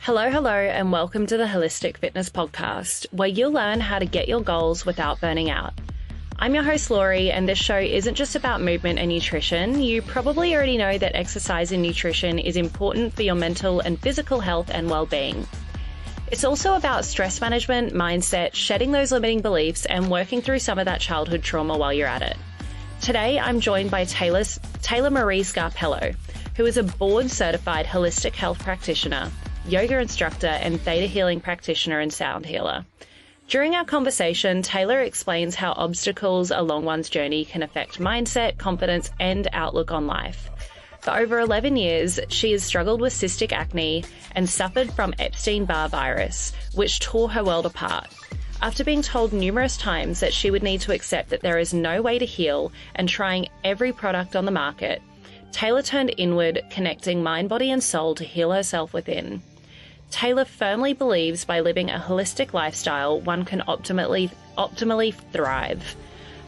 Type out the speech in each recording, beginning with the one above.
Hello, and welcome to the Holistic Fitness Podcast, where you'll learn how to get your goals without burning out. I'm your host, Laurie, and this show isn't just about movement and nutrition. You probably already know that exercise and nutrition is important for your mental and physical health and well-being. It's also about stress management, mindset, shedding those limiting beliefs, and working through some of that childhood trauma while you're at it. Today, I'm joined by Taylor Marie Scarpello, who is a board-certified holistic health practitioner, yoga instructor, and Theta healing practitioner and sound healer. During our conversation, Taylor explains how obstacles along one's journey can affect mindset, confidence, and outlook on life. For over 11 years, she has struggled with cystic acne and suffered from Epstein Barr Virus, which tore her world apart. After being told numerous times that she would need to accept that there is no way to heal and trying every product on the market, Taylor turned inward, connecting mind, body, and soul to heal herself within. Taylor firmly believes by living a holistic lifestyle, one can optimally thrive.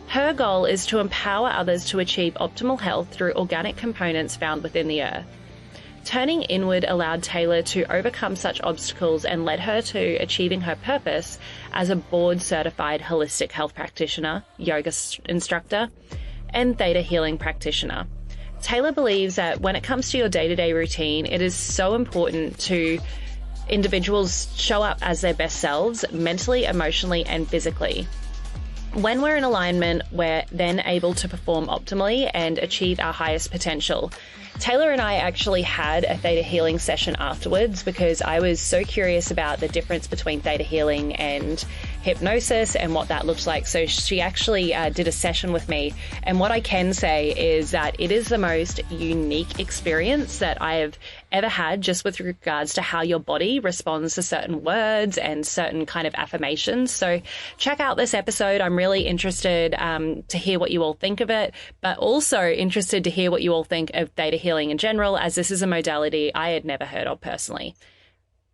Her goal is to empower others to achieve optimal health through organic components found within the earth. Turning inward allowed Taylor to overcome such obstacles and led her to achieving her purpose as a board-certified holistic health practitioner, yoga instructor, and Theta healing practitioner. Taylor believes that when it comes to your day-to-day routine, it is so important to individuals show up as their best selves, mentally, emotionally, and physically. When we're in alignment, we're then able to perform optimally and achieve our highest potential. Taylor and I actually had a Theta healing session afterwards because I was so curious about the difference between Theta healing and hypnosis and what that looks like. So she actually did a session with me. And what I can say is that it is the most unique experience that I have ever had, just with regards to how your body responds to certain words and certain kind of affirmations. So check out this episode. I'm really interested to hear what you all think of it, but also interested to hear what you all think of Theta healing in general, as this is a modality I had never heard of personally.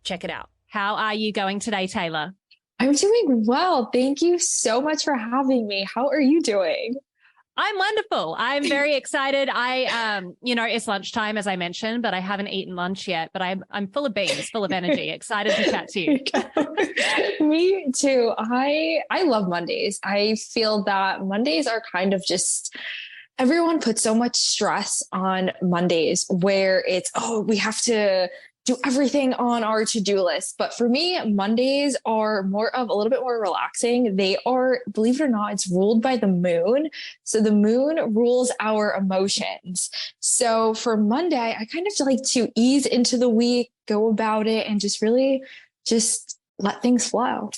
Check it out. How are you going today, Taylor? I'm doing well. Thank you so much for having me. How are you doing? I'm wonderful. I'm very excited. It's lunchtime, as I mentioned, but I haven't eaten lunch yet, but I'm full of beans, full of energy, excited to chat to you. Me too. I love Mondays. I feel that Mondays are kind of just, everyone puts so much stress on Mondays where it's, we have to do everything on our to-do list. But for me, Mondays are a little bit more relaxing. They are, believe it or not, it's ruled by the moon. So the moon rules our emotions. So for Monday, I kind of like to ease into the week, go about it, and just really just let things flow.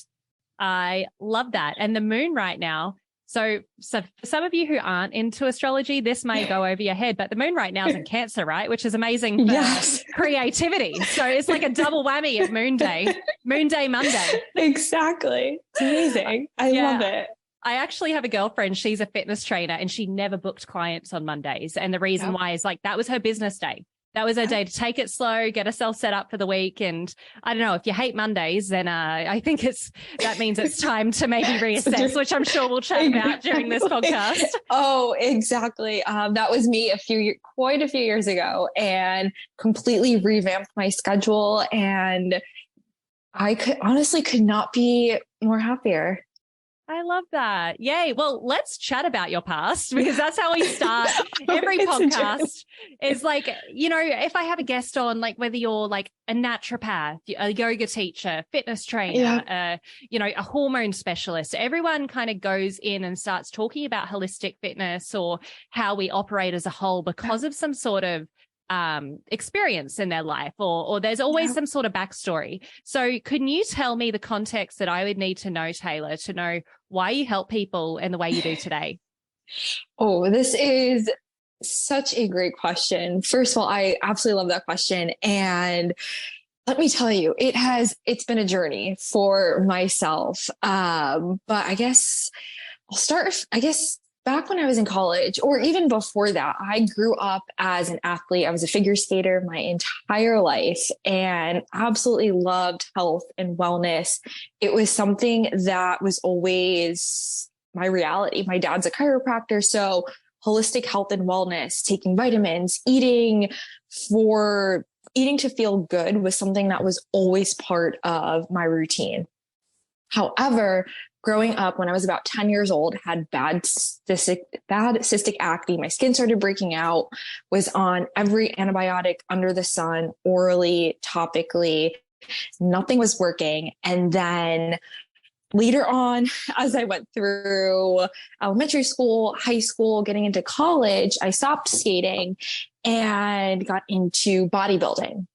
I love that. And the moon right now. So some of you who aren't into astrology, this may go over your head, but the moon right now is in Cancer, right? Which is amazing for creativity. So it's like a double whammy of Moon Day Monday. Exactly. It's amazing. I love it. I actually have a girlfriend. She's a fitness trainer and she never booked clients on Mondays. And the reason why is that was her business day. That was her day to take it slow, get herself set up for the week. And I don't know, if you hate Mondays, then I think that means it's time to maybe reassess, which I'm sure we'll chat about during this podcast. Oh, exactly. That was me quite a few years ago, and completely revamped my schedule. And I could not be more happier. I love that. Yay. Well, let's chat about your past, because that's how we start every podcast. Is like, if I have a guest on, like whether you're like a naturopath, a yoga teacher, fitness trainer, a hormone specialist, everyone kind of goes in and starts talking about holistic fitness or how we operate as a whole because of some sort of experience in their life, or there's always some sort of backstory. So can you tell me the context that I would need to know, Taylor, to know why you help people in the way you do today? Oh, this is such a great question. First of all, I absolutely love that question. And let me tell you, it's been a journey for myself. But I guess I'll start, back when I was in college, or even before that, I grew up as an athlete. I was a figure skater my entire life and absolutely loved health and wellness. It was something that was always my reality. My dad's a chiropractor, so holistic health and wellness, taking vitamins, eating for eating to feel good was something that was always part of my routine. However, growing up when I was about 10 years old, had bad cystic acne. My skin started breaking out, was on every antibiotic under the sun, orally, topically. Nothing was working. And then later on, as I went through elementary school, high school, getting into college, I stopped skating and got into bodybuilding.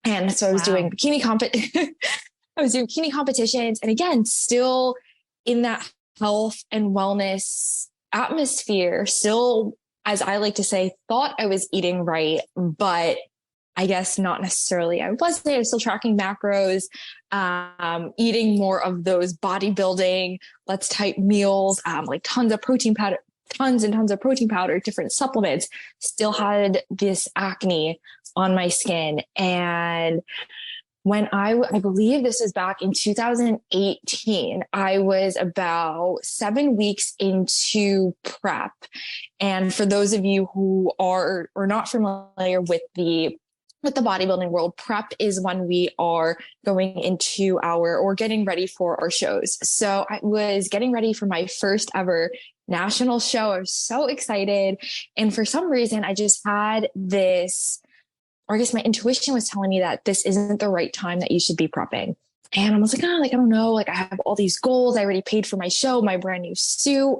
And so I was doing I was doing bikini competitions. And again, still in that health and wellness atmosphere, still, as I like to say, thought I was eating right, but I guess not necessarily. I was still tracking macros, eating more of those bodybuilding, let's type meals, like tons and tons of protein powder, different supplements, still had this acne on my skin. And when I believe this was back in 2018, I was about 7 weeks into prep. And for those of you who are not familiar with the bodybuilding world, prep is when we are going into or getting ready for our shows. So I was getting ready for my first ever national show. I was so excited. And for some reason, I just had this, or I guess my intuition was telling me that this isn't the right time that you should be prepping. And I was like, I don't know. Like, I have all these goals. I already paid for my show, my brand new suit.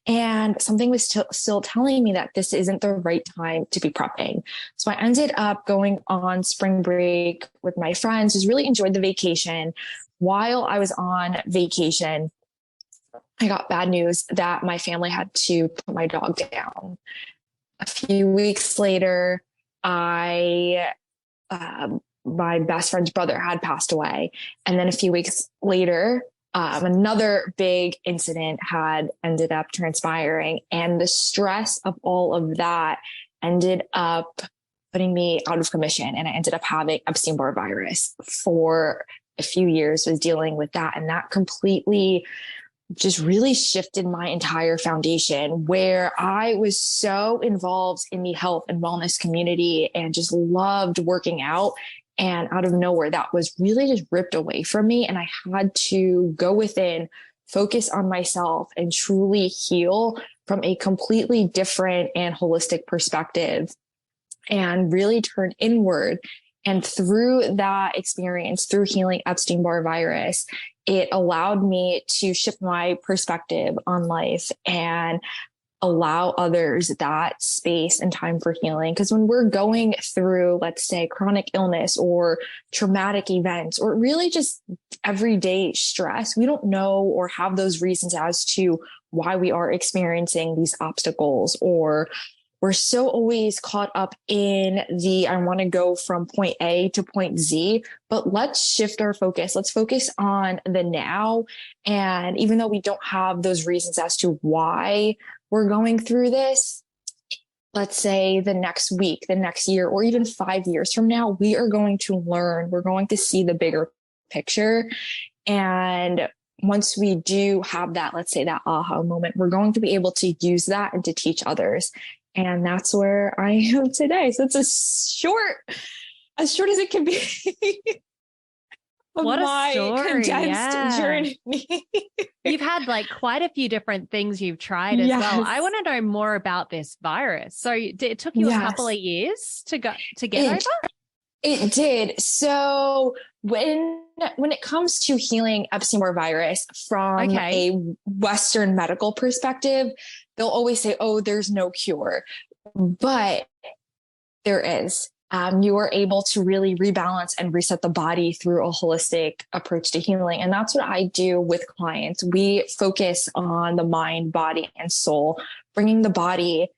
And something was still telling me that this isn't the right time to be prepping. So I ended up going on spring break with my friends, just really enjoyed the vacation. While I was on vacation, I got bad news that my family had to put my dog down. A few weeks later, my best friend's brother had passed away. And then a few weeks later, another big incident had ended up transpiring. And the stress of all of that ended up putting me out of commission. And I ended up having Epstein Barr Virus for a few years, was dealing with that. And that completely just really shifted my entire foundation, where I was so involved in the health and wellness community and just loved working out. And out of nowhere, that was really just ripped away from me. And I had to go within, focus on myself, and truly heal from a completely different and holistic perspective, and really turn inward. And through that experience, through healing Epstein Barr Virus, it allowed me to shift my perspective on life and allow others that space and time for healing. Because when we're going through, let's say, chronic illness or traumatic events, or really just everyday stress, we don't know or have those reasons as to why we are experiencing these obstacles, or we're so always caught up in I want to go from point A to point Z, but let's shift our focus. Let's focus on the now. And even though we don't have those reasons as to why we're going through this, let's say the next week, the next year, or even 5 years from now, we are going to learn, we're going to see the bigger picture. And once we do have that, let's say that aha moment, we're going to be able to use that and to teach others. And that's where I am today. So it's as short as it can be. What a story. Condensed journey. You've had like quite a few different things you've tried as well. I want to know more about this virus. So it took you a couple of years to get over? It did. So when it comes to healing Epstein Barr Virus from a Western medical perspective, they'll always say, oh, there's no cure, but there is. You are able to really rebalance and reset the body through a holistic approach to healing. And that's what I do with clients. We focus on the mind, body, and soul, bringing the body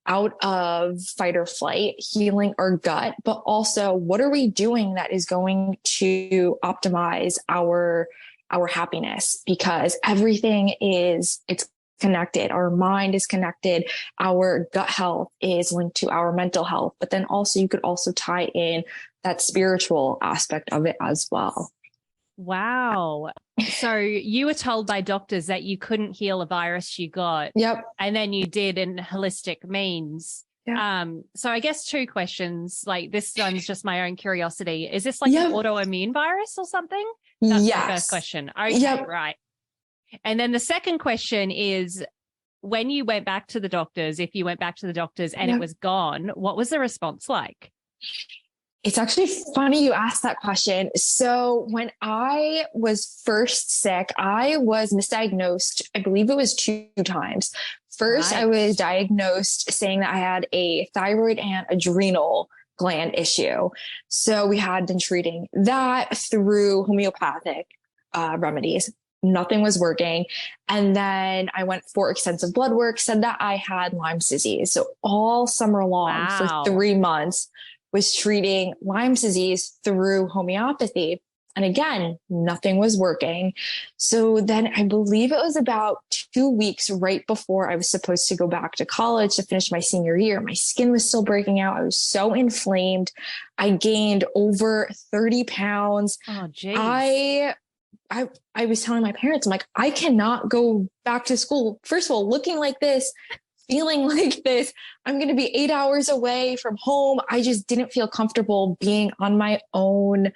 out of fight or flight, healing our gut, but also what are we doing that is going to optimize our happiness? Because everything it's connected. Our mind is connected. Our gut health is linked to our mental health, but then also you could also tie in that spiritual aspect of it as well. Wow. So you were told by doctors that you couldn't heal a virus you got. Yep. And then you did in holistic means. So I guess two questions, like this one's just my own curiosity. Is this like an autoimmune virus or something? That's the first question. Okay, right. And then the second question is, when you went back to the doctors, if you went back to the doctors and it was gone, what was the response like? It's actually funny you asked that question. So when I was first sick, I was misdiagnosed. I believe it was 2 times. First, I was diagnosed saying that I had a thyroid and adrenal gland issue. So we had been treating that through homeopathic remedies. Nothing was working. And then I went for extensive blood work, said that I had Lyme's disease. So all summer long for 3 months was treating Lyme's disease through homeopathy. And again, nothing was working. So then I believe it was about 2 weeks right before I was supposed to go back to college to finish my senior year. My skin was still breaking out. I was so inflamed. I gained over 30 pounds. Oh, geez. I was telling my parents, I'm like, I cannot go back to school. First of all, looking like this, feeling like this, I'm going to be 8 hours away from home. I just didn't feel comfortable being on my own,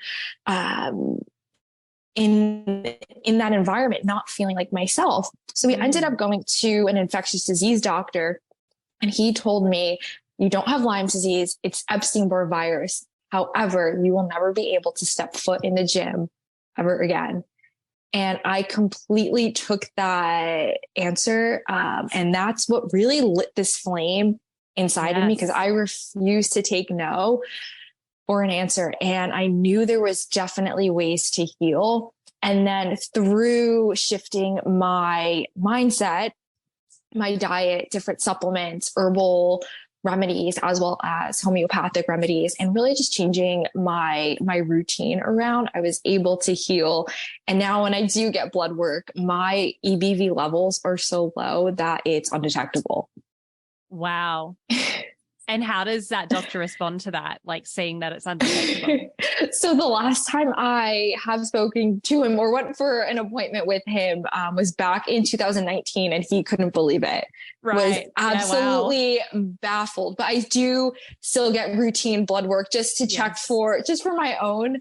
in that environment, not feeling like myself. So we ended up going to an infectious disease doctor, and he told me, you don't have Lyme's disease. It's Epstein Barr virus. However, you will never be able to step foot in the gym ever again. And I completely took that answer. And that's what really lit this flame inside of me, because I refused to take no for an answer. And I knew there was definitely ways to heal. And then through shifting my mindset, my diet, different supplements, herbal remedies, as well as homeopathic remedies, and really just changing my routine around, I was able to heal. And now when I do get blood work, my EBV levels are so low that it's undetectable. Wow. And how does that doctor respond to that? Like seeing that it's undetectable? So the last time I have spoken to him or went for an appointment with him was back in 2019, and he couldn't believe it. Was absolutely baffled. But I do still get routine blood work just to check for my own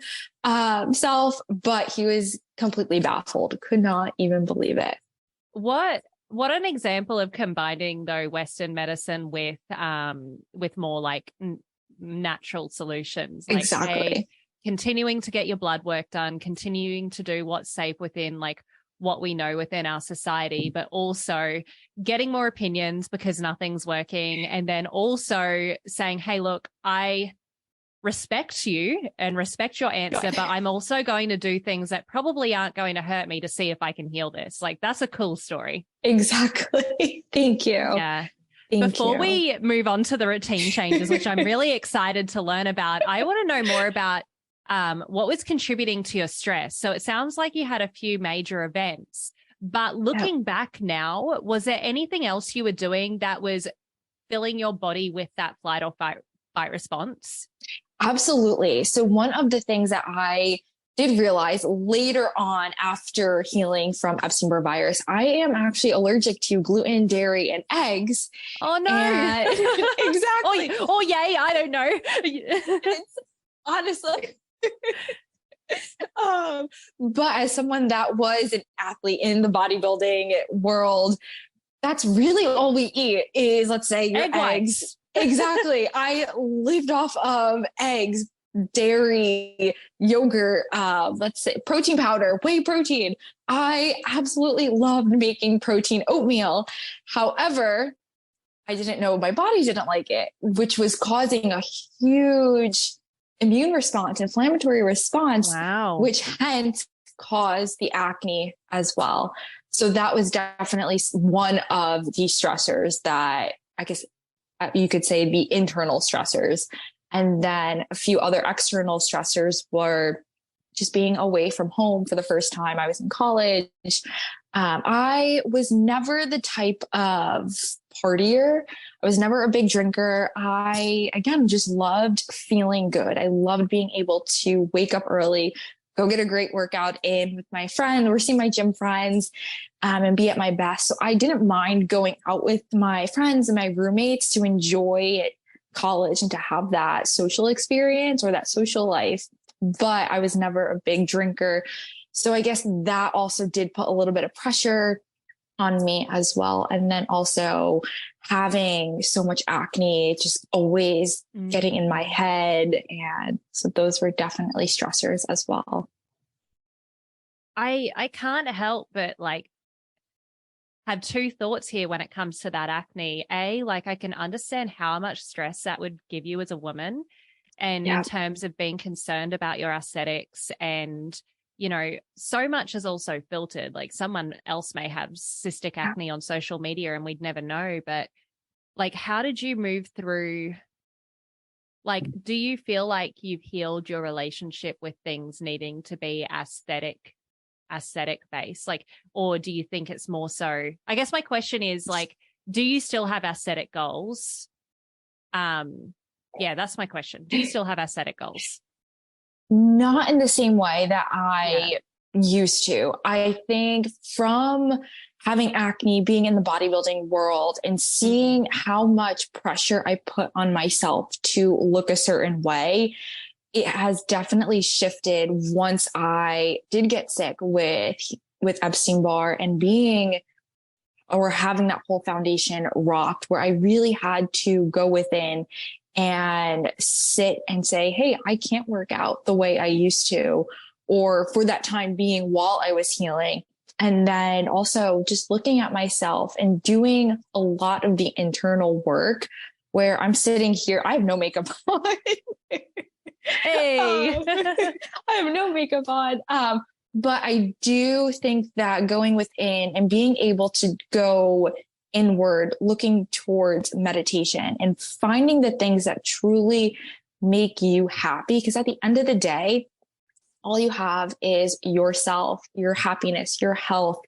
self. But he was completely baffled, could not even believe it. What an example of combining, though, Western medicine with more like natural solutions. Like, exactly. Continuing to get your blood work done, continuing to do what's safe within like what we know within our society, but also getting more opinions because nothing's working. And then also saying, hey, look, I respect you and respect your answer, but I'm also going to do things that probably aren't going to hurt me to see if I can heal this. Like, that's a cool story. Exactly. Thank you. Yeah. Before we move on to the routine changes, which I'm really excited to learn about, I want to know more about what was contributing to your stress. So it sounds like you had a few major events, but looking back now, was there anything else you were doing that was filling your body with that flight or fight response? Absolutely. So one of the things that I did realize later on after healing from Epstein Barr virus, I am actually allergic to gluten, dairy, and eggs. Oh, no. Exactly. Oh, yay. I don't know. It's honestly. But as someone that was an athlete in the bodybuilding world, that's really all we eat is, let's say, your eggs. Exactly. I lived off of eggs, dairy, yogurt, let's say protein powder, whey protein. I absolutely loved making protein oatmeal. However, I didn't know my body didn't like it, which was causing a huge immune response, inflammatory response, which hence caused the acne as well. So that was definitely one of the stressors that I guess you could say the internal stressors. And then a few other external stressors were just being away from home for the first time. I was in college. I was never the type of partier. I was never a big drinker. I, again, just loved feeling good. I loved being able to wake up early, go get a great workout in with my friend or see my gym friends, and be at my best. So I didn't mind going out with my friends and my roommates to enjoy college and to have that social experience or that social life, but I was never a big drinker. So I guess that also did put a little bit of pressure on me as well. And then also having so much acne, just always getting in my head. And so those were definitely stressors as well. I can't help but like have two thoughts here when it comes to that acne. Like I can understand how much stress that would give you as a woman. And in terms of being concerned about your aesthetics and, you know, so much is also filtered. Like someone else may have cystic acne on social media and we'd never know. But like, how did you move through? Like, do you feel like you've healed your relationship with things needing to be aesthetic based? Like, or do you think it's more so, I guess my question is like, do you still have aesthetic goals? Yeah, that's my question. Do you still have aesthetic goals? Not in the same way that I used to. I think from having acne, being in the bodybuilding world and seeing how much pressure I put on myself to look a certain way, it has definitely shifted once I did get sick with Epstein Barr and being or having that whole foundation rocked, where I really had to go within and sit and say, hey, I can't work out the way I used to, or for that time being while I was healing. And then also just looking at myself and doing a lot of the internal work where I'm sitting here, I have no makeup on. Hey, I have no makeup on. But I do think that going within and being able to go inward, looking towards meditation and finding the things that truly make you happy. Because at the end of the day, all you have is yourself, your happiness, your health,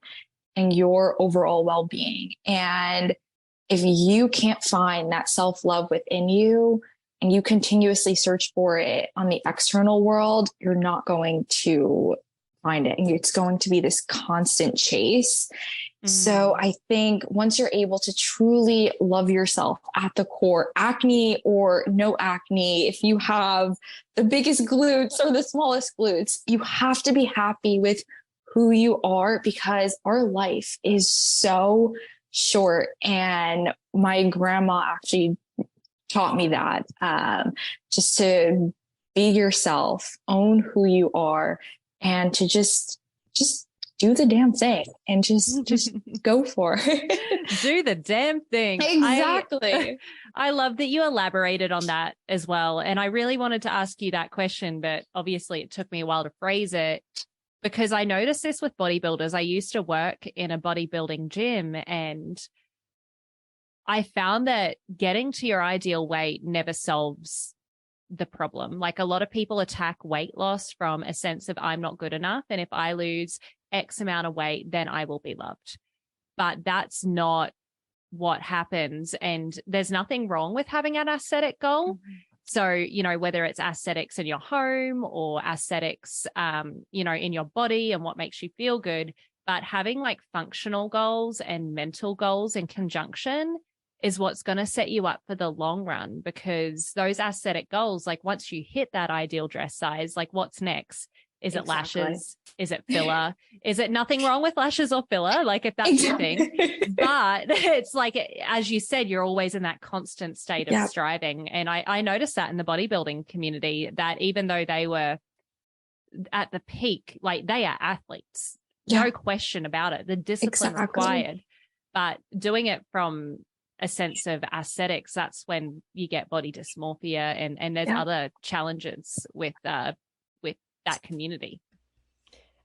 and your overall well-being. And if you can't find that self-love within you and you continuously search for it on the external world, you're not going to find it. And it's going to be this constant chase. So I think once you're able to truly love yourself at the core, acne or no acne, if you have the biggest glutes or the smallest glutes, you have to be happy with who you are, because our life is so short. And my grandma actually taught me that, just to be yourself, own who you are, and to just do the damn thing and just go for it. Do the damn thing. Exactly. I love that you elaborated on that as well. And I really wanted to ask you that question, but obviously it took me a while to phrase it, because I noticed this with bodybuilders. I used to work in a bodybuilding gym and I found that getting to your ideal weight never solves the problem. Like a lot of people attack weight loss from a sense of I'm not good enough. And if I lose X amount of weight, then I will be loved. But that's not what happens. And there's nothing wrong with having an aesthetic goal. So, you know, whether it's aesthetics in your home or aesthetics, you know, in your body and what makes you feel good, but having like functional goals and mental goals in conjunction is what's going to set you up for the long run, because those aesthetic goals, like once you hit that ideal dress size, like what's next? Is it lashes? Is it filler? Is it nothing wrong with lashes or filler? Like if that's your thing, but it's like, as you said, you're always in that constant state of striving. And I noticed that in the bodybuilding community, that even though they were at the peak, like they are athletes, no question about it, the discipline required, but doing it from a sense of aesthetics, that's when you get body dysmorphia and there's other challenges with that community.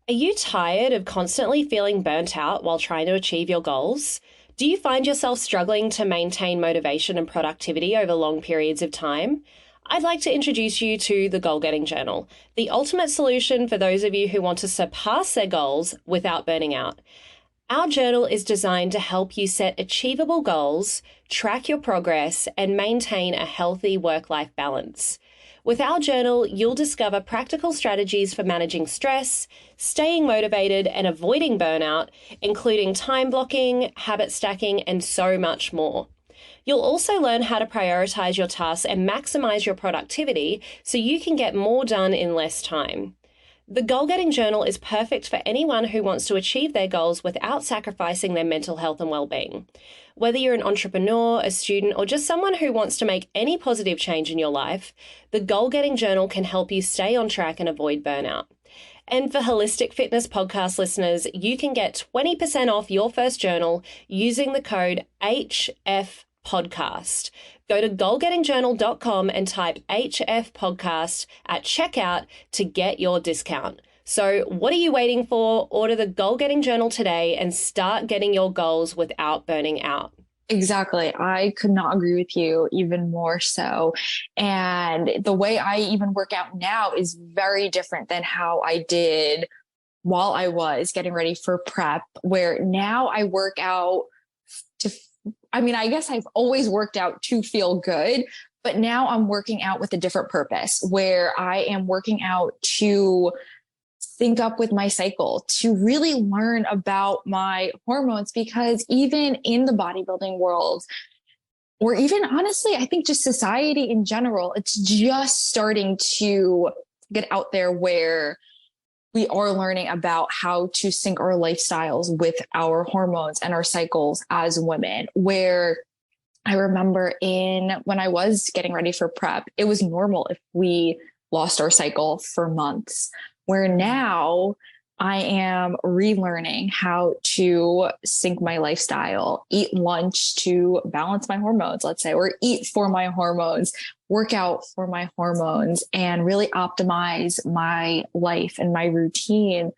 Are you tired of constantly feeling burnt out while trying to achieve your goals? Do you find yourself struggling to maintain motivation and productivity over long periods of time? I'd like to introduce you to the Goal Getting Journal, the ultimate solution for those of you who want to surpass their goals without burning out. Our journal is designed to help you set achievable goals, track your progress, and maintain a healthy work-life balance. With our journal, you'll discover practical strategies for managing stress, staying motivated, and avoiding burnout, including time blocking, habit stacking, and so much more. You'll also learn how to prioritize your tasks and maximize your productivity so you can get more done in less time. The Goal-Getting Journal is perfect for anyone who wants to achieve their goals without sacrificing their mental health and well-being. Whether you're an entrepreneur, a student, or just someone who wants to make any positive change in your life, the Goal-Getting Journal can help you stay on track and avoid burnout. And for Holistic Fitness podcast listeners, you can get 20% off your first journal using the code HFPodcast. Go to goalgettingjournal.com and type HF podcast at checkout to get your discount. So what are you waiting for? Order the Goal Getting Journal today and start getting your goals without burning out. Exactly. I could not agree with you even more so. And the way I even work out now is very different than how I did while I was getting ready for prep, where now I work out I guess I've always worked out to feel good, but now I'm working out with a different purpose, where I am working out to sync up with my cycle, to really learn about my hormones, because even in the bodybuilding world, or even honestly, I think just society in general, it's just starting to get out there where we are learning about how to sync our lifestyles with our hormones and our cycles as women, where I remember when I was getting ready for prep, it was normal if we lost our cycle for months, where now I am relearning how to sync my lifestyle, eat lunch to balance my hormones, let's say, or eat for my hormones, work out for my hormones, and really optimize my life and my routine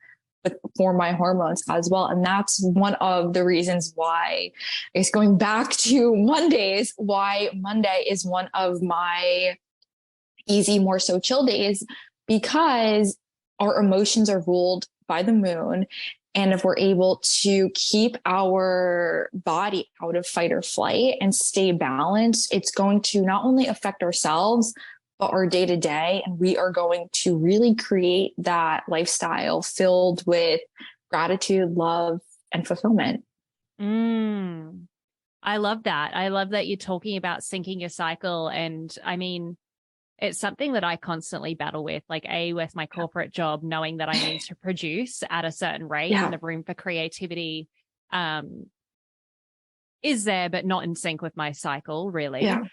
for my hormones as well. And that's one of the reasons why, I guess going back to Mondays, why Monday is one of my easy, more so chill days, because our emotions are ruled by the moon. And if we're able to keep our body out of fight or flight and stay balanced, it's going to not only affect ourselves, but our day to day. And we are going to really create that lifestyle filled with gratitude, love, and fulfillment. I love that. I love that you're talking about syncing your cycle. And I mean, it's something that I constantly battle with, with my corporate job, knowing that I need to produce at a certain rate and the room for creativity is there, but not in sync with my cycle, really. Yeah.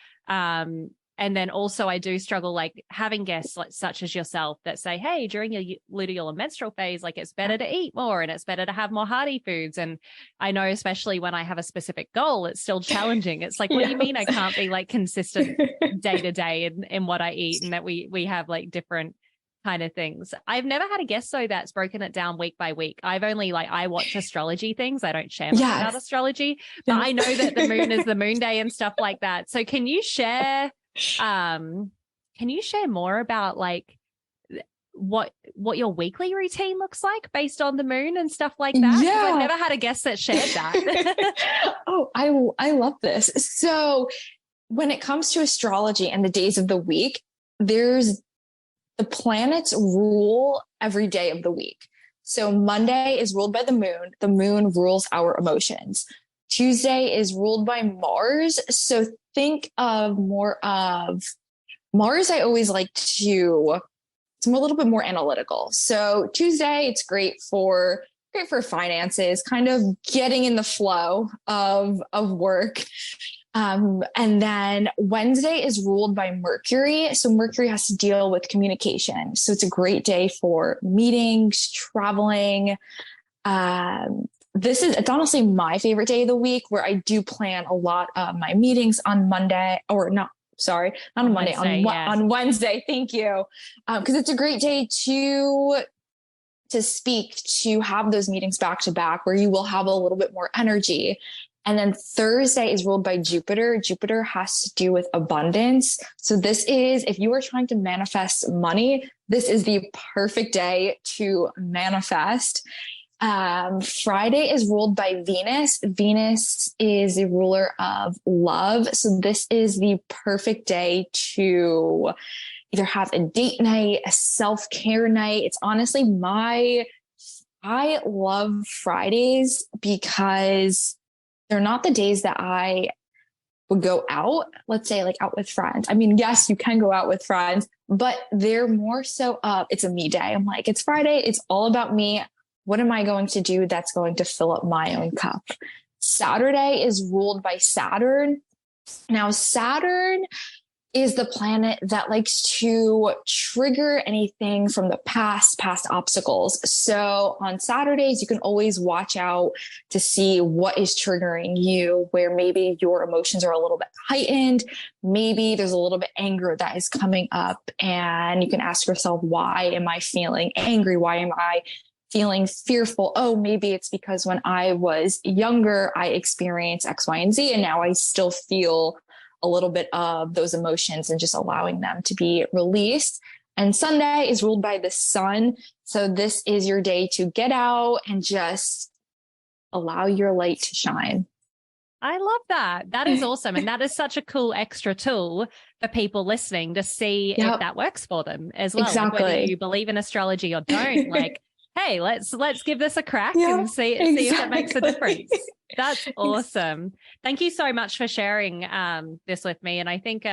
And then also I do struggle, having guests such as yourself that say, hey, during your luteal and menstrual phase, it's better to eat more and it's better to have more hearty foods. And I know, especially when I have a specific goal, it's still challenging. It's what do you mean I can't be consistent day to day in what I eat, and that we have different kind of things. I've never had a guest though that's broken it down week by week. I've only I watch astrology things. I don't share much about astrology, but I know that the moon is the moon day and stuff like that. So can you share more about what your weekly routine looks like based on the moon and stuff like that? Yeah. I've never had a guest that shared that. Oh, I love this. So when it comes to astrology and the days of the week, there's the planets rule every day of the week. So Monday is ruled by the moon. The moon rules our emotions. Tuesday is ruled by Mars. So think of more of Mars. I always it's a little bit more analytical. So Tuesday, it's great for finances, kind of getting in the flow of work. And then Wednesday is ruled by Mercury. So Mercury has to deal with communication. So it's a great day for meetings, traveling. It's honestly my favorite day of the week, where I do plan a lot of my meetings on Monday, or not on Monday, on Wednesday. Thank you. Because it's a great day to speak, to have those meetings back to back, where you will have a little bit more energy. And then Thursday is ruled by Jupiter. Jupiter has to do with abundance. So this is, if you are trying to manifest money, this is the perfect day to manifest. Friday is ruled by Venus. Venus is the ruler of love. So this is the perfect day to either have a date night, a self-care night. It's honestly I love Fridays because they're not the days that I would go out, let's say like out with friends. I mean, yes, you can go out with friends, but they're more so it's a me day. I'm like, it's Friday. It's all about me. What am I going to do that's going to fill up my own cup? Saturday is ruled by Saturn. Now, Saturn is the planet that likes to trigger anything from the past obstacles. So on Saturdays, you can always watch out to see what is triggering you, where maybe your emotions are a little bit heightened. Maybe there's a little bit anger that is coming up, and you can ask yourself, why am I feeling angry? Why am I feeling fearful? Oh, maybe it's because when I was younger, I experienced X, Y, and Z, and now I still feel a little bit of those emotions, and just allowing them to be released. And Sunday is ruled by the sun. So this is your day to get out and just allow your light to shine. I love that. That is awesome. And that is such a cool extra tool for people listening to see if that works for them as well. Exactly. Like, whether you believe in astrology or don't, like, hey, let's give this a crack and see if it makes a difference. That's awesome. Thank you so much for sharing this with me. And I think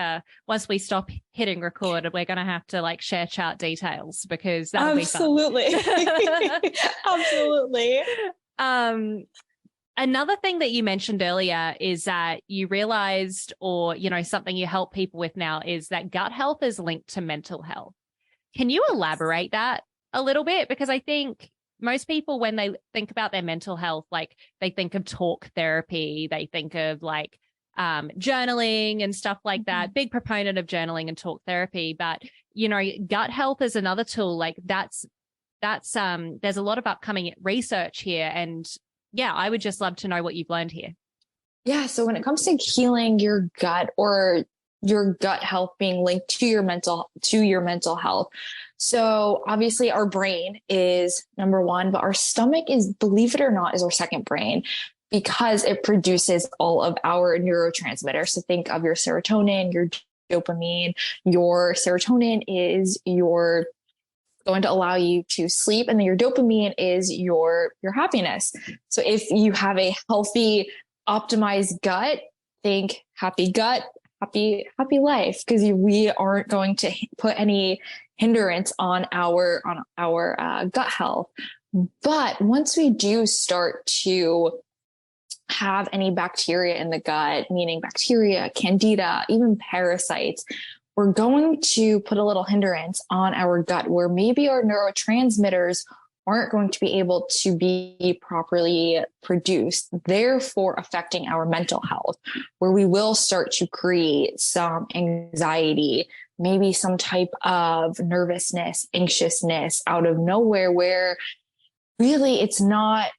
once we stop hitting record, we're going to have to like share chart details, because that'll be fun. Absolutely. Another thing that you mentioned earlier is that you realized, or, you know, something you help people with now, is that gut health is linked to mental health. Can you elaborate that a little bit? Because I think most people, when they think about their mental health, like they think of talk therapy, they think of like journaling and stuff like that. Big proponent of journaling and talk therapy. But, you know, gut health is another tool. Like that's there's a lot of upcoming research here. And yeah, I would just love to know what you've learned here. Yeah. So when it comes to healing your gut, or your gut health being linked to your mental health. So obviously our brain is number one, but our stomach is, believe it or not, is our second brain, because it produces all of our neurotransmitters. So think of your serotonin, your dopamine. Your serotonin is going to allow you to sleep, and then your dopamine is your happiness. So if you have a healthy, optimized gut, think happy gut, happy life, because we aren't going to put any hindrance on our gut health. But once we do start to have any bacteria in the gut, meaning bacteria, candida, even parasites, we're going to put a little hindrance on our gut, where maybe our neurotransmitters aren't going to be able to be properly produced, therefore affecting our mental health, where we will start to create some anxiety, maybe some type of nervousness, anxiousness out of nowhere, where really it's not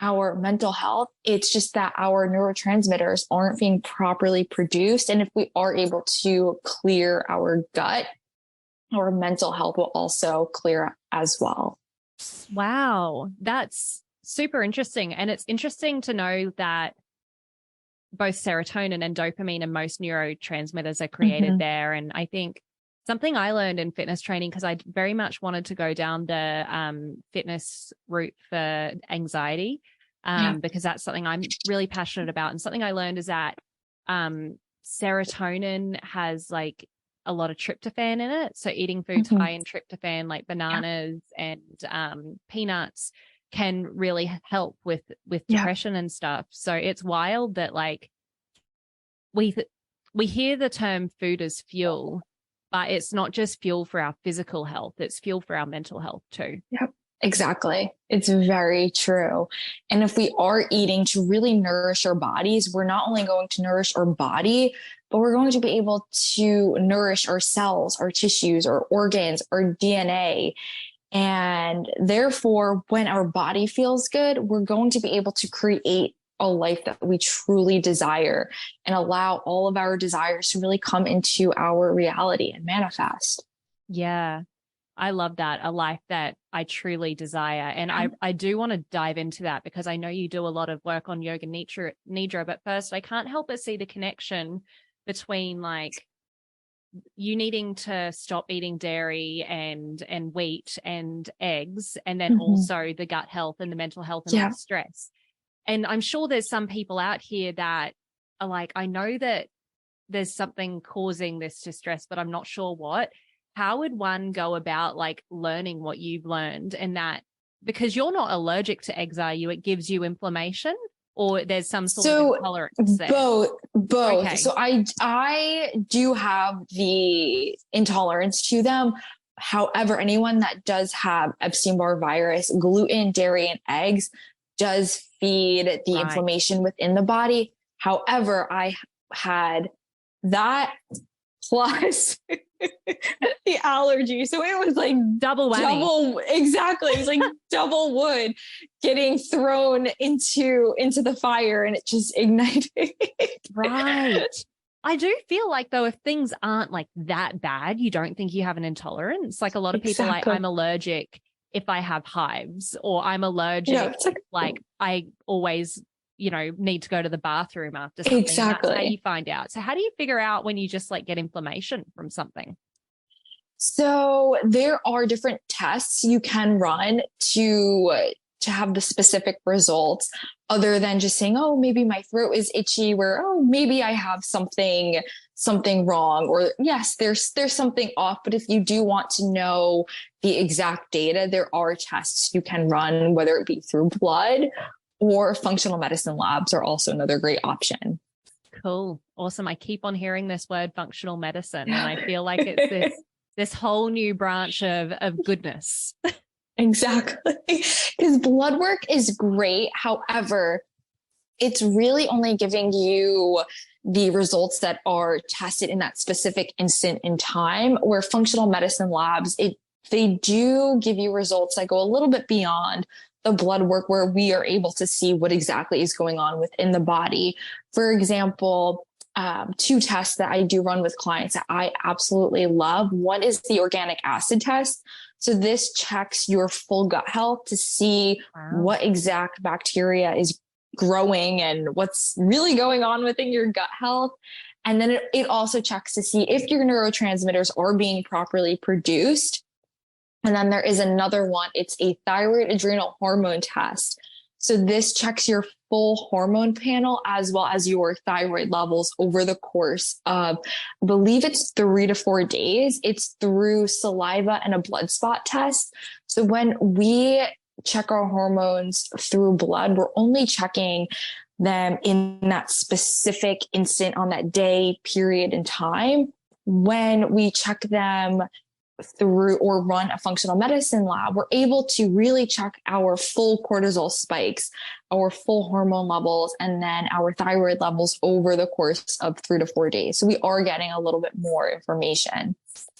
our mental health. It's just that our neurotransmitters aren't being properly produced. And if we are able to clear our gut, our mental health will also clear as well. Wow, that's super interesting. And it's interesting to know that both serotonin and dopamine and most neurotransmitters are created there. And I think something I learned in fitness training, because I very much wanted to go down the fitness route for anxiety, because that's something I'm really passionate about. And something I learned is that serotonin has like a lot of tryptophan in it. So eating foods high in tryptophan, like bananas and peanuts, can really help with depression and stuff. So it's wild that like we hear the term food as fuel, but it's not just fuel for our physical health, it's fuel for our mental health too. Yep, exactly. It's very true. And if we are eating to really nourish our bodies, we're not only going to nourish our body, but we're going to be able to nourish our cells, our tissues, our organs, our DNA. And therefore, when our body feels good, we're going to be able to create a life that we truly desire and allow all of our desires to really come into our reality and manifest. Yeah, I love that. A life that I truly desire. And I do want to dive into that, because I know you do a lot of work on yoga nidra, but first I can't help but see the connection between like you needing to stop eating dairy and wheat and eggs, and then also the gut health and the mental health and the stress. And I'm sure there's some people out here that are like, I know that there's something causing this distress, but I'm not sure what, how would one go about like learning what you've learned, and that because you're not allergic to eggs, are you? It gives you inflammation, or there's some sort of intolerance there? Both. Okay. So I do have the intolerance to them. However, anyone that does have Epstein Barr virus, gluten, dairy, and eggs does feed the inflammation within the body. However, I had that plus the allergy. So it was like double whammy. Exactly. It was like double wood getting thrown into the fire, and it just ignited. Right. I do feel like, though, if things aren't like that bad, you don't think you have an intolerance. Like a lot of people, like, I'm allergic if I have hives, or I'm allergic like I always, need to go to the bathroom after something. Exactly. That's how you find out. So how do you figure out when you just like get inflammation from something? So there are different tests you can run to have the specific results, other than just saying, oh, maybe my throat is itchy, where, oh, maybe I have something wrong, or yes, there's something off. But if you do want to know the exact data, there are tests you can run, whether it be through blood, or functional medicine labs are also another great option. Cool. Awesome. I keep on hearing this word functional medicine, and I feel like it's this whole new branch of goodness. Exactly. Because blood work is great. However, it's really only giving you the results that are tested in that specific instant in time, where functional medicine labs, they do give you results that go a little bit beyond the blood work, where we are able to see what exactly is going on within the body. For example, 2 tests that I do run with clients that I absolutely love. One is the organic acid test. So this checks your full gut health to see what exact bacteria is growing and what's really going on within your gut health. And then it also checks to see if your neurotransmitters are being properly produced. And then there is another one. It's a thyroid adrenal hormone test. So this checks your full hormone panel as well as your thyroid levels over the course of, I believe it's 3 to 4 days. It's through saliva and a blood spot test. So when we check our hormones through blood, we're only checking them in that specific instant on that day, period, and time. When we check them through or run a functional medicine lab, we're able to really check our full cortisol spikes, our full hormone levels, and then our thyroid levels over the course of 3 to 4 days. So we are getting a little bit more information.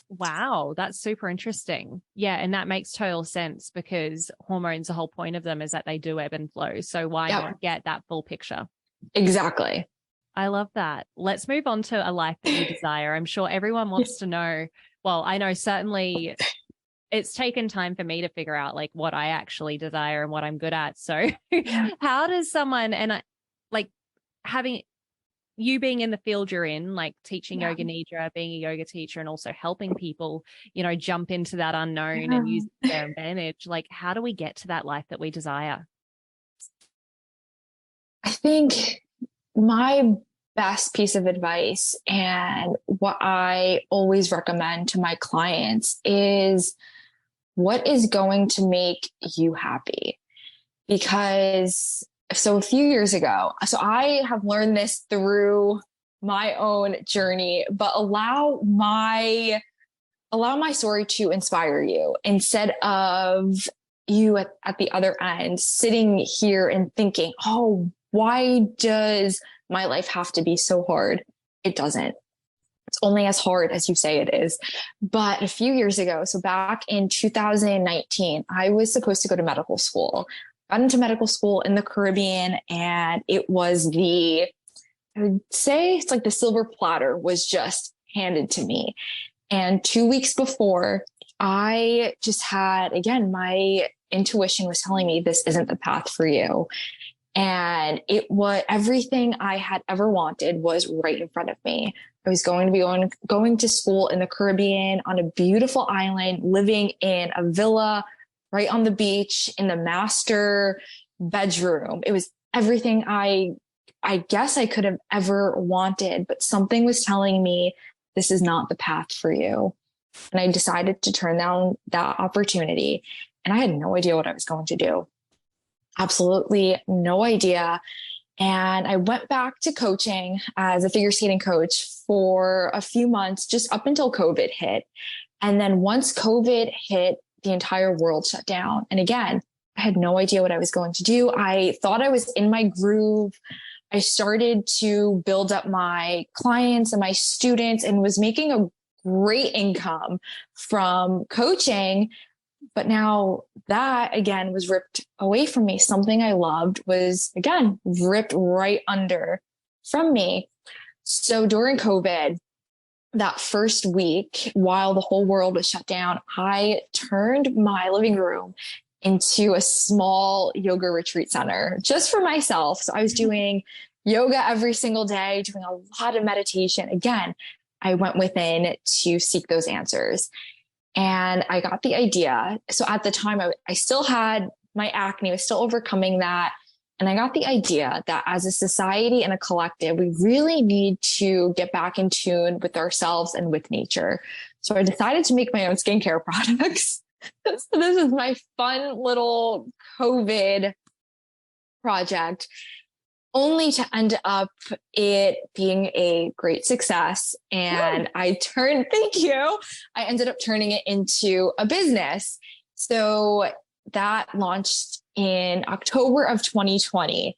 Wow, that's super interesting. Yeah, and that makes total sense, because hormones, the whole point of them is that they do ebb and flow. So why not get that full picture? Exactly. I love that. Let's move on to a life that you desire. I'm sure everyone wants to know. Well, I know certainly it's taken time for me to figure out like what I actually desire and what I'm good at. So how does someone, and like having you being in the field you're in, like teaching yoga nidra, being a yoga teacher, and also helping people, jump into that unknown and use their advantage. Like, how do we get to that life that we desire? I think my best piece of advice, and what I always recommend to my clients, is what is going to make you happy. Because a few years ago, so I have learned this through my own journey, but allow my story to inspire you, instead of you at the other end sitting here and thinking, oh, why does my life have to be so hard? It doesn't. It's only as hard as you say it is. But a few years ago, so back in 2019, I was supposed to go to medical school. Got into medical school in the Caribbean, and it was I would say it's like the silver platter was just handed to me. And 2 weeks before, I just had, again, my intuition was telling me this isn't the path for you. And everything I had ever wanted was right in front of me. I was going to be going to school in the Caribbean on a beautiful island, living in a villa right on the beach in the master bedroom. It was everything I I guess I could have ever wanted, but something was telling me this is not the path for you. And I decided to turn down that opportunity. And I had no idea what I was going to do. Absolutely no idea. And I went back to coaching as a figure skating coach for a few months, just up until COVID hit. And then once COVID hit, the entire world shut down. And again, I had no idea what I was going to do. I thought I was in my groove. I started to build up my clients and my students and was making a great income from coaching. But now that again was ripped away from me. Something I loved was again ripped right under from me. So during COVID, that first week, while the whole world was shut down, I turned my living room into a small yoga retreat center just for myself. So I was doing yoga every single day, doing a lot of meditation. Again, I went within to seek those answers. And I got the idea. So at the time, I still had my acne, I was still overcoming that. And I got the idea that as a society and a collective, we really need to get back in tune with ourselves and with nature. So I decided to make my own skincare products. So this is my fun little COVID project, only to end up it being a great success. And thank you. I ended up turning it into a business. So that launched in October of 2020.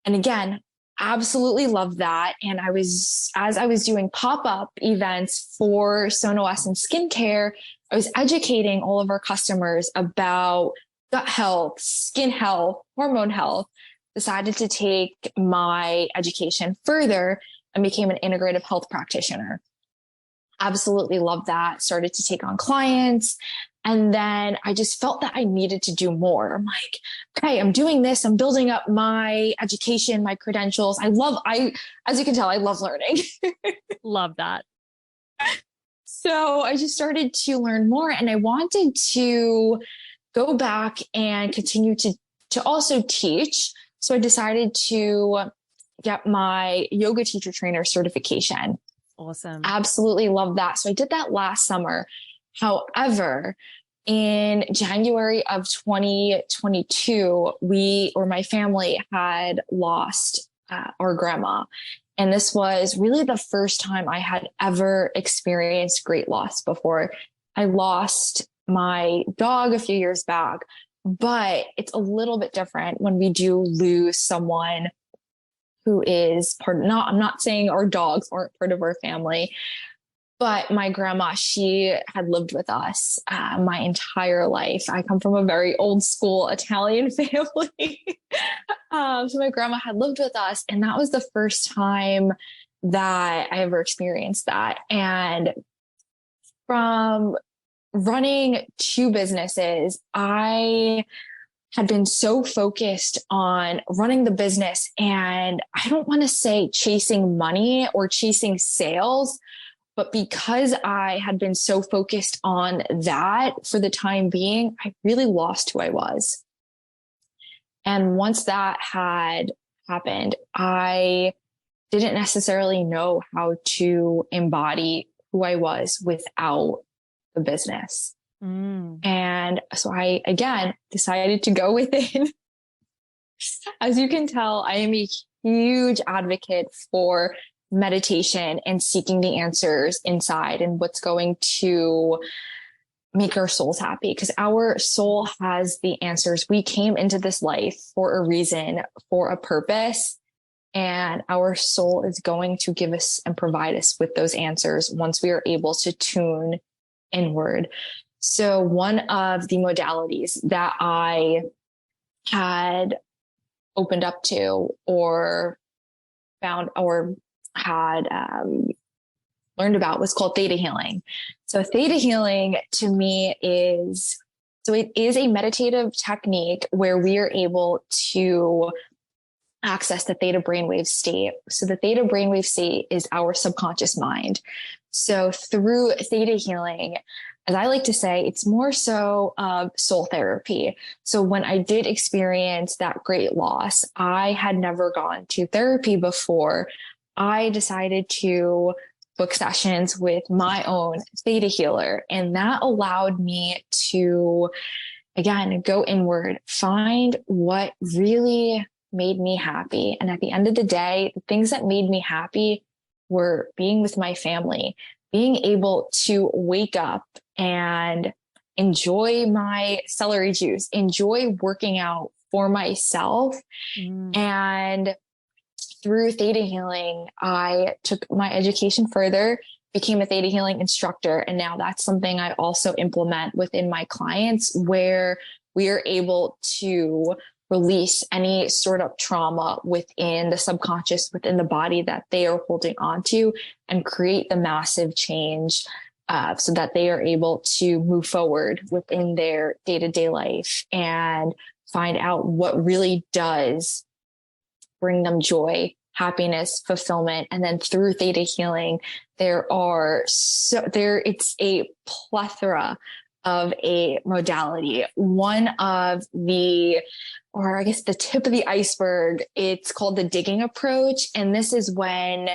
And again, absolutely love that. And as I was doing pop-up events for Sono Essence Skincare, I was educating all of our customers about gut health, skin health, hormone health. Decided to take my education further and became an integrative health practitioner. Absolutely loved that. Started to take on clients. And then I just felt that I needed to do more. I'm like, okay, I'm doing this. I'm building up my education, my credentials. As you can tell, I love learning. Love that. So I just started to learn more, and I wanted to go back and continue to also teach. So I decided to get my yoga teacher trainer certification. Awesome. Absolutely love that. So I did that last summer. However, in January of 2022, my family had lost our grandma. And this was really the first time I had ever experienced great loss before. I lost my dog a few years back, but it's a little bit different when we do lose someone who is I'm not saying our dogs aren't part of our family, but my grandma, she had lived with us my entire life. I come from a very old school Italian family. So my grandma had lived with us, and that was the first time that I ever experienced that. And from running two businesses, I had been so focused on running the business, and I don't want to say chasing money or chasing sales, but because I had been so focused on that for the time being, I really lost who I was. And once that had happened, I didn't necessarily know how to embody who I was without the business. And so I, again, decided to go within. As you can tell, I am a huge advocate for meditation and seeking the answers inside and what's going to make our souls happy, because our soul has the answers. We came into this life for a reason, for a purpose, and our soul is going to give us and provide us with those answers once we are able to tune inward. So one of the modalities that I had opened up to or found or had learned about was called Theta healing. So Theta healing to me is a meditative technique where we are able to access the theta brainwave state. So the theta brainwave state is our subconscious mind. So through theta healing, as I like to say, it's more so of soul therapy. So when I did experience that great loss, I had never gone to therapy before. I decided to book sessions with my own theta healer. And that allowed me to, again, go inward, find what really made me happy. And at the end of the day, the things that made me happy were being with my family, being able to wake up and enjoy my celery juice, enjoy working out for myself. And through theta healing, I took my education further, became a theta healing instructor. And now that's something I also implement within my clients, where we are able to release any sort of trauma within the subconscious, within the body that they are holding on to, and create the massive change so that they are able to move forward within their day-to-day life and find out what really does bring them joy, happiness, fulfillment. And then through theta healing, it's a plethora of a modality. One of the, or I guess the tip of the iceberg, it's called the digging approach. And this is when,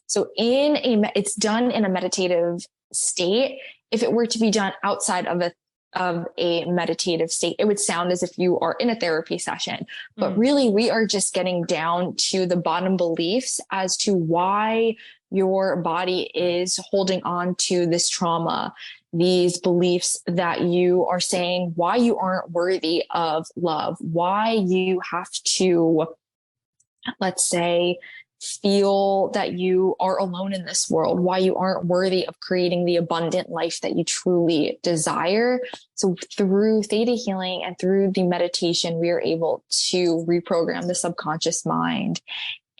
it's done in a meditative state. If it were to be done outside of a meditative state, it would sound as if you are in a therapy session. But really, we are just getting down to the bottom beliefs as to why your body is holding on to this trauma, these beliefs that you are saying, why you aren't worthy of love, why you have to, let's say, feel that you are alone in this world, why you aren't worthy of creating the abundant life that you truly desire. So through theta healing and through the meditation, we are able to reprogram the subconscious mind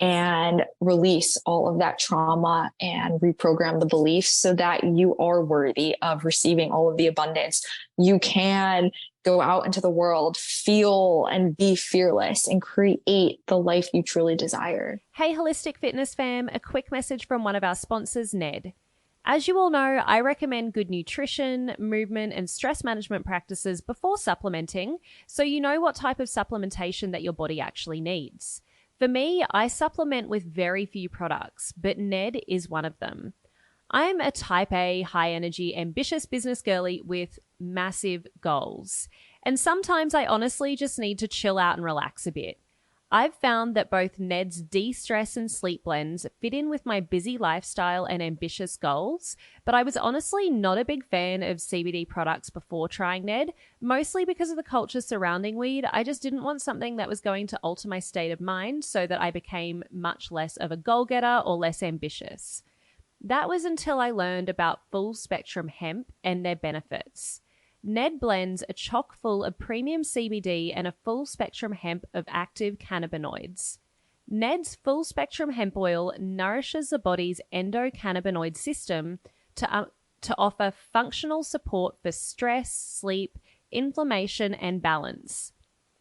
and release all of that trauma and reprogram the beliefs so that you are worthy of receiving all of the abundance. You can go out into the world, feel and be fearless, and create the life you truly desire. Hey, Holistic Fitness fam, a quick message from one of our sponsors, Ned. As you all know, I recommend good nutrition, movement, and stress management practices before supplementing, so you know what type of supplementation that your body actually needs. For me, I supplement with very few products, but Ned is one of them. I'm a type A, high energy, ambitious business girly with massive goals. And sometimes I honestly just need to chill out and relax a bit. I've found that both Ned's de-stress and sleep blends fit in with my busy lifestyle and ambitious goals, but I was honestly not a big fan of CBD products before trying Ned, mostly because of the culture surrounding weed. I just didn't want something that was going to alter my state of mind so that I became much less of a goal-getter or less ambitious. That was until I learned about full spectrum hemp and their benefits. Ned blends are chock full of premium CBD and a full spectrum hemp of active cannabinoids. Ned's full spectrum hemp oil nourishes the body's endocannabinoid system to offer functional support for stress, sleep, inflammation, and balance.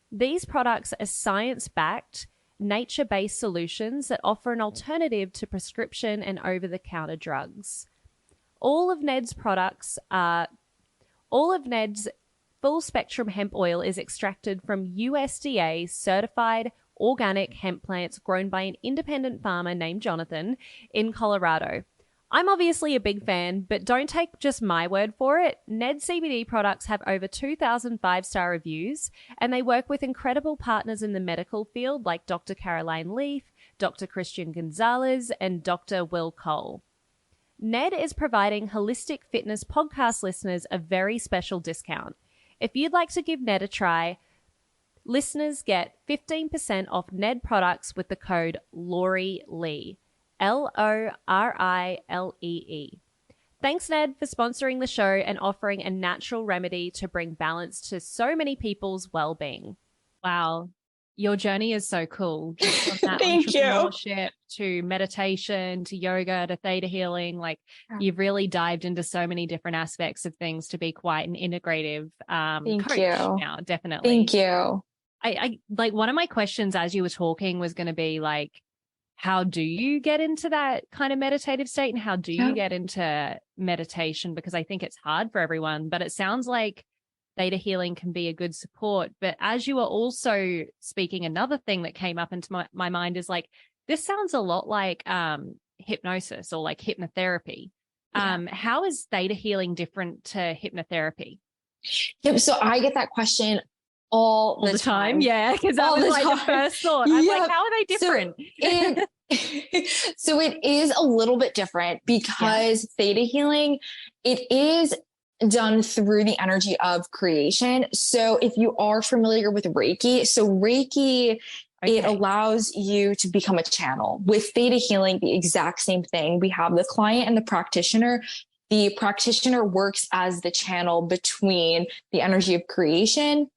These products are science-backed, nature-based solutions that offer an alternative to prescription and over-the-counter drugs. All of Ned's full spectrum hemp oil is extracted from USDA certified organic hemp plants grown by an independent farmer named Jonathan in Colorado. I'm obviously a big fan, but don't take just my word for it. Ned CBD products have over 2,000 five-star reviews, and they work with incredible partners in the medical field like Dr. Caroline Leaf, Dr. Christian Gonzalez, and Dr. Will Cole. Ned is providing Holistic Fitness podcast listeners a very special discount. If you'd like to give Ned a try, listeners get 15% off Ned products with the code LaurieLee, LORILEE. Thanks, Ned, for sponsoring the show and offering a natural remedy to bring balance to so many people's well-being. Wow. Your journey is so cool. Just from that entrepreneurship to meditation to yoga to theta healing, you've really dived into so many different aspects of things to be quite an integrative coach now, definitely. Thank you. I like one of my questions as you were talking was going to be how do you get into that kind of meditative state, and how do you get into meditation? Because I think it's hard for everyone, but it sounds like theta healing can be a good support. But as you were also speaking, another thing that came up into my mind is like, this sounds a lot like hypnosis or like hypnotherapy. How is theta healing different to hypnotherapy? Yep. So I get that question all the time. Yeah. Because that was like the first thought. I'm like, how are they different? So it is a little bit different because theta healing, it is done through the energy of creation. So if you are familiar with Reiki, it allows you to become a channel. With theta healing, the exact same thing. We have the client and the practitioner. The practitioner works as the channel between the energy of creation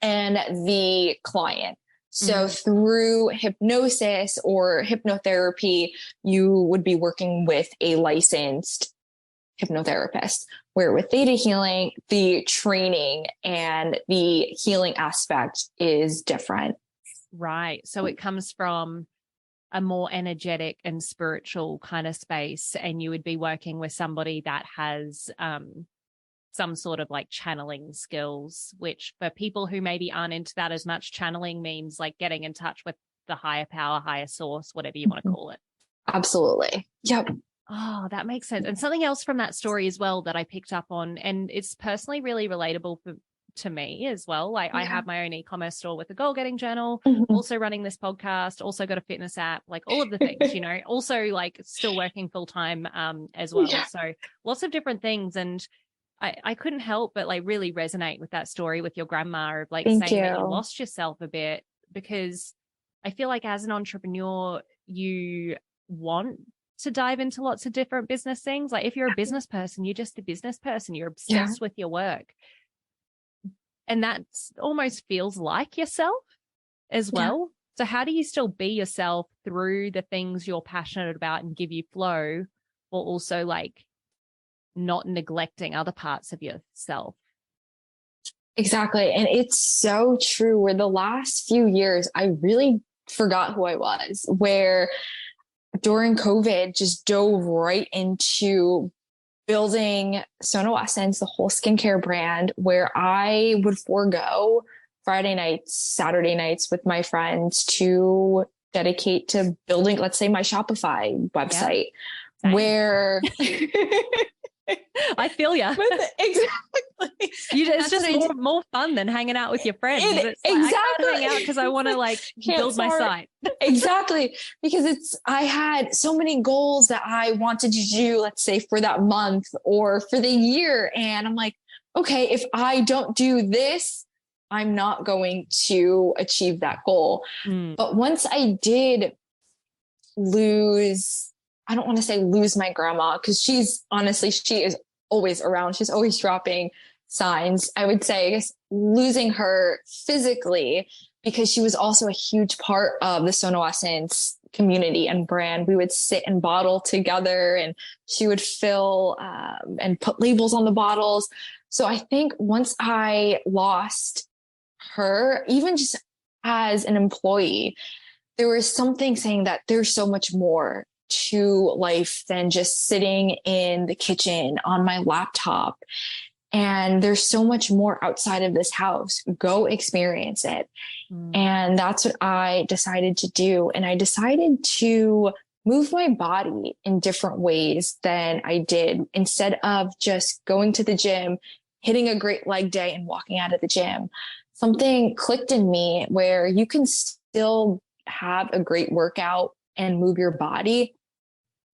and the client. So through hypnosis or hypnotherapy, you would be working with a licensed hypnotherapist, where with theta healing, the training and the healing aspect is different. Right. So it comes from a more energetic and spiritual kind of space, and you would be working with somebody that has some sort of like channeling skills, which for people who maybe aren't into that as much, channeling means like getting in touch with the higher power, higher source, whatever you want to call it. Absolutely. Yep. Oh, that makes sense. And something else from that story as well that I picked up on, and it's personally really relatable to me as well. Like I have my own e-commerce store with a goal-getting journal, also running this podcast, also got a fitness app, like all of the things, also like still working full-time as well. So lots of different things. And I couldn't help but like really resonate with that story with your grandma of like that you lost yourself a bit, because I feel like as an entrepreneur, you want to dive into lots of different business things. Like if you're a business person, you're just a business person, you're obsessed with your work. And that almost feels like yourself as well. So how do you still be yourself through the things you're passionate about and give you flow, while also like not neglecting other parts of yourself? Exactly. And it's so true, where the last few years, I really forgot who I was, where during COVID just dove right into building Sono Essence, the whole skincare brand, where I would forego Friday nights, Saturday nights with my friends to dedicate to building, let's say, my Shopify website, where I feel you. Exactly. It's just more fun than hanging out with your friends. It's like, I can't hang out because I want to like build my site. Exactly. Because I had so many goals that I wanted to do, let's say for that month or for the year. And I'm like, okay, if I don't do this, I'm not going to achieve that goal. But once I did I don't want to say lose my grandma, because she is always around. She's always dropping signs. I would say, I guess, losing her physically, because she was also a huge part of the Sono Essence community and brand. We would sit and bottle together, and she would fill and put labels on the bottles. So I think once I lost her, even just as an employee, there was something saying that there's so much more to life than just sitting in the kitchen on my laptop. And there's so much more outside of this house. Go experience it. And that's what I decided to do. And I decided to move my body in different ways than I did. Instead of just going to the gym, hitting a great leg day and walking out of the gym, something clicked in me where you can still have a great workout and move your body,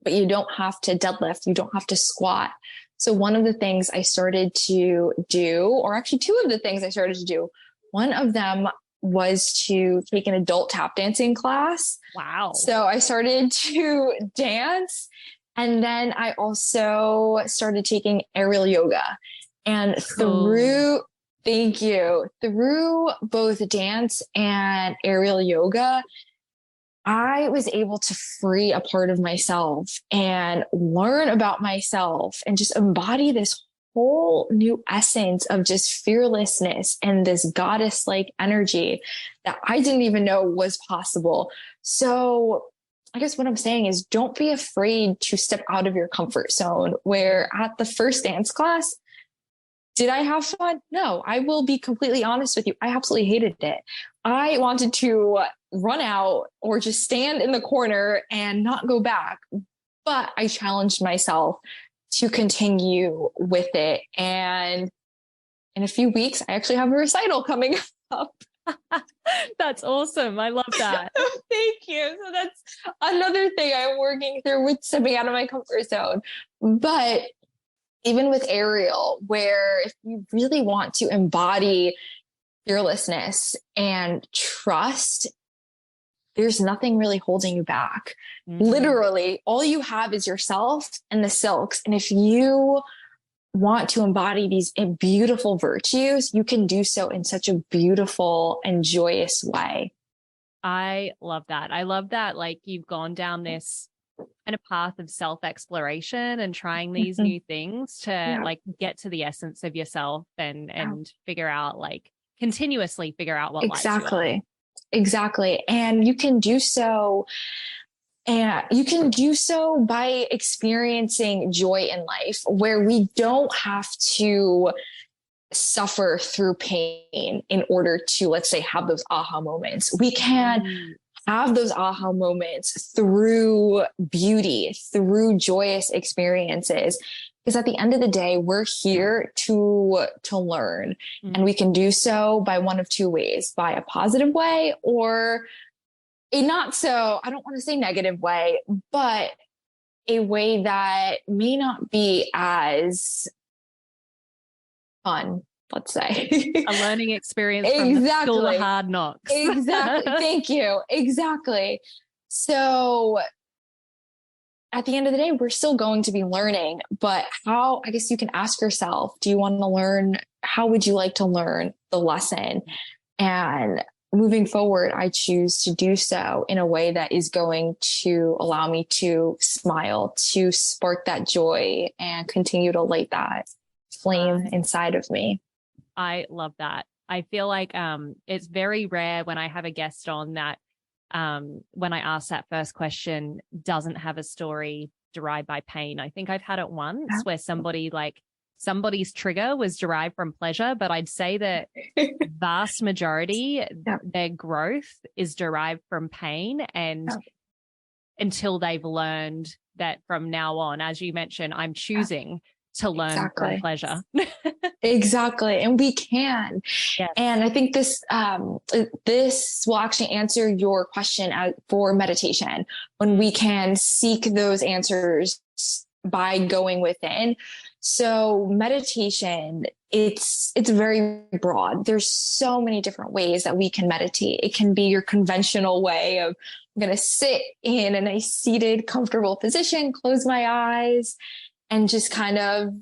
but you don't have to deadlift. You don't have to squat. So one of the things I started to do, or actually two of the things I started to do, one of them was to take an adult tap dancing class. Wow. So I started to dance. And then I also started taking aerial yoga. And through both dance and aerial yoga, I was able to free a part of myself and learn about myself and just embody this whole new essence of just fearlessness and this goddess-like energy that I didn't even know was possible. So I guess what I'm saying is don't be afraid to step out of your comfort zone, where at the first dance class, did I have fun? No, I will be completely honest with you. I absolutely hated it. I wanted to run out or just stand in the corner and not go back. But I challenged myself to continue with it. And in a few weeks, I actually have a recital coming up. That's awesome. I love that. Thank you. So that's another thing I'm working through with stepping out of my comfort zone. But even with aerial, where if you really want to embody fearlessness and trust, there's nothing really holding you back. Mm-hmm. Literally, all you have is yourself and the silks. And if you want to embody these beautiful virtues, you can do so in such a beautiful and joyous way. I love that. I love that. Like, you've gone down this kind of path of self-exploration and trying these new things to like get to the essence of yourself and figure out, like, continuously figure out what lights you up. Exactly. And you can do so. And you can do so by experiencing joy in life, where we don't have to suffer through pain in order to, let's say, have those aha moments. We can have those aha moments through beauty, through joyous experiences. Because at the end of the day, we're here to learn. And we can do so by one of two ways: by a positive way, or a not so, I don't want to say negative way, but a way that may not be as fun, let's say. A learning experience from the school of hard knocks. Exactly. Thank you. Exactly. So at the end of the day, we're still going to be learning, but how, I guess you can ask yourself, do you want to learn? How would you like to learn the lesson? And moving forward, I choose to do so in a way that is going to allow me to smile, to spark that joy, and continue to light that flame inside of me. I love that. I feel like it's very rare when I have a guest on that when I ask that first question doesn't have a story derived by pain. I think I've had it once where somebody's trigger was derived from pleasure, but I'd say that vast majority, their growth is derived from pain. And until they've learned that from now on, as you mentioned, I'm choosing to learn from pleasure. Exactly. And we can. Yes. And I think this will actually answer your question for meditation, when we can seek those answers by going within. So meditation, it's very broad. There's so many different ways that we can meditate. It can be your conventional way of, I'm going to sit in a nice seated, comfortable position, close my eyes, and just kind of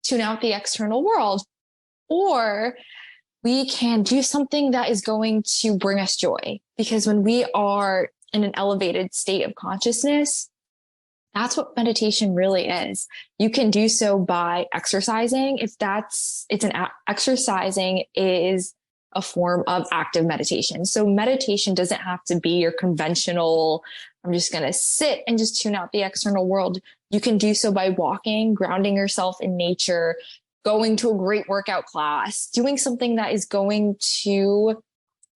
tune out the external world. Or we can do something that is going to bring us joy, because when we are in an elevated state of consciousness, that's what meditation really is. You can do so by exercising. Exercising is a form of active meditation. So meditation doesn't have to be your conventional, I'm just going to sit and just tune out the external world. You can do so by walking, grounding yourself in nature, going to a great workout class, doing something that is going to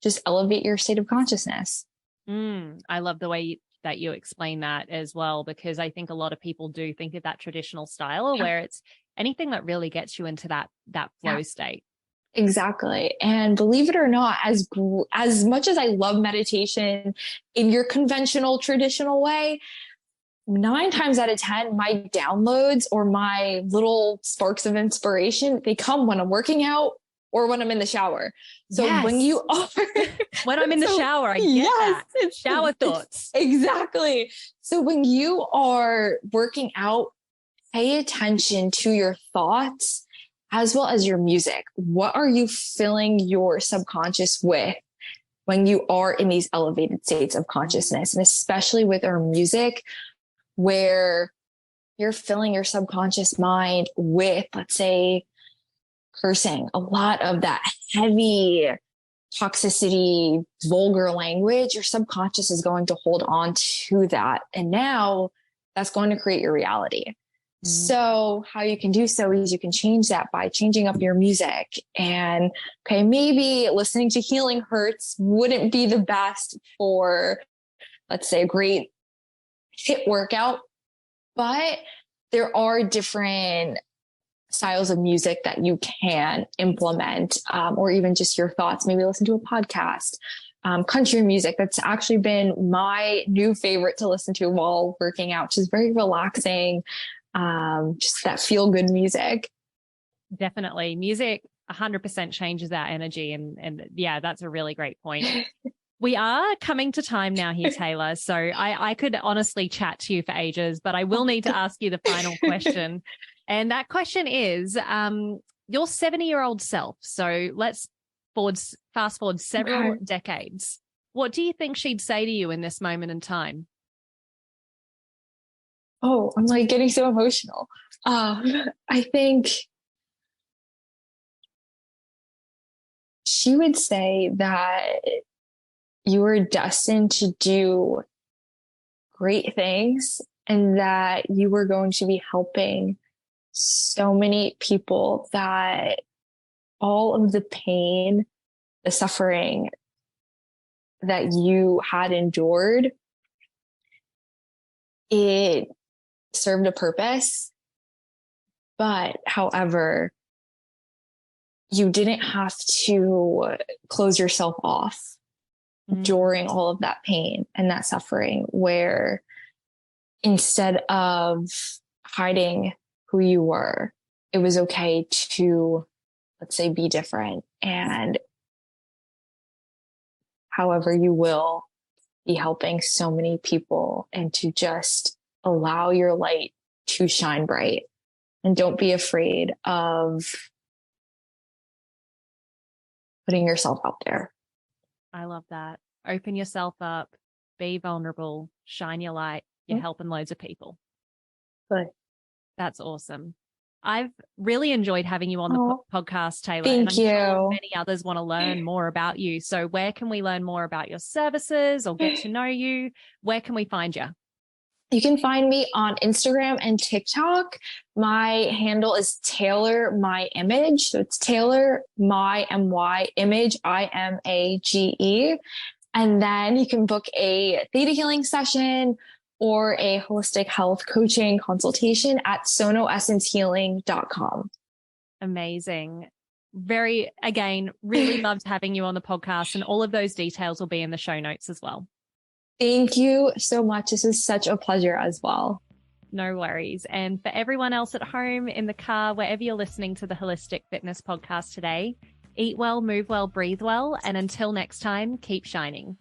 just elevate your state of consciousness. I love the way that you explain that as well, because I think a lot of people do think of that traditional style where it's anything that really gets you into that flow state. Exactly. And believe it or not, as much as I love meditation in your conventional, traditional way, 9 times out of 10, my downloads or my little sparks of inspiration, they come when I'm working out or when I'm in the shower. So when you are when I'm in the shower, I get that. Shower thoughts. Exactly. So when you are working out, pay attention to your thoughts as well as your music. What are you filling your subconscious with when you are in these elevated states of consciousness? And especially with our music, where you're filling your subconscious mind with, let's say, cursing, a lot of that heavy toxicity, vulgar language, your subconscious is going to hold on to that. And now that's going to create your reality. Mm-hmm. So how you can do so is you can change that by changing up your music. And okay, maybe listening to healing hurts wouldn't be the best for, let's say, a great HIIT workout, but there are different styles of music that you can implement, or even just your thoughts. Maybe listen to a podcast. Country music, that's actually been my new favorite to listen to while working out, which is very relaxing. Just that feel good music. Definitely. Music 100% changes our energy. And yeah, that's a really great point. We are coming to time now here, Taylor. So I could honestly chat to you for ages, but I will need to ask you the final question. And that question is, your 70-year-old self. So let's fast forward several decades. What do you think she'd say to you in this moment in time? Oh, I'm like getting so emotional. I think she would say that you were destined to do great things and that you were going to be helping so many people, that all of the pain, the suffering that you had endured, it served a purpose. But however, you didn't have to close yourself off during all of that pain and that suffering, where instead of hiding who you were, it was okay to, let's say, be different. And however, you will be helping so many people, and to just allow your light to shine bright. And don't be afraid of putting yourself out there. I love that. Open yourself up, be vulnerable, shine your light. You're helping loads of people. Good. That's awesome. I've really enjoyed having you on the podcast, Taylor. Thank you. Sure many others want to learn more about you. So where can we learn more about your services or get to know you? Where can we find you? You can find me on Instagram and TikTok. My handle is Taylor My Image. So it's Taylor My MY Image, IMAGE. And then you can book a theta healing session or a holistic health coaching consultation at sonoessencehealing.com. Amazing. Really loved having you on the podcast, and all of those details will be in the show notes as well. Thank you so much. This is such a pleasure as well. No worries. And for everyone else at home, in the car, wherever you're listening to the Holistic Fitness Podcast today, eat well, move well, breathe well. And until next time, keep shining.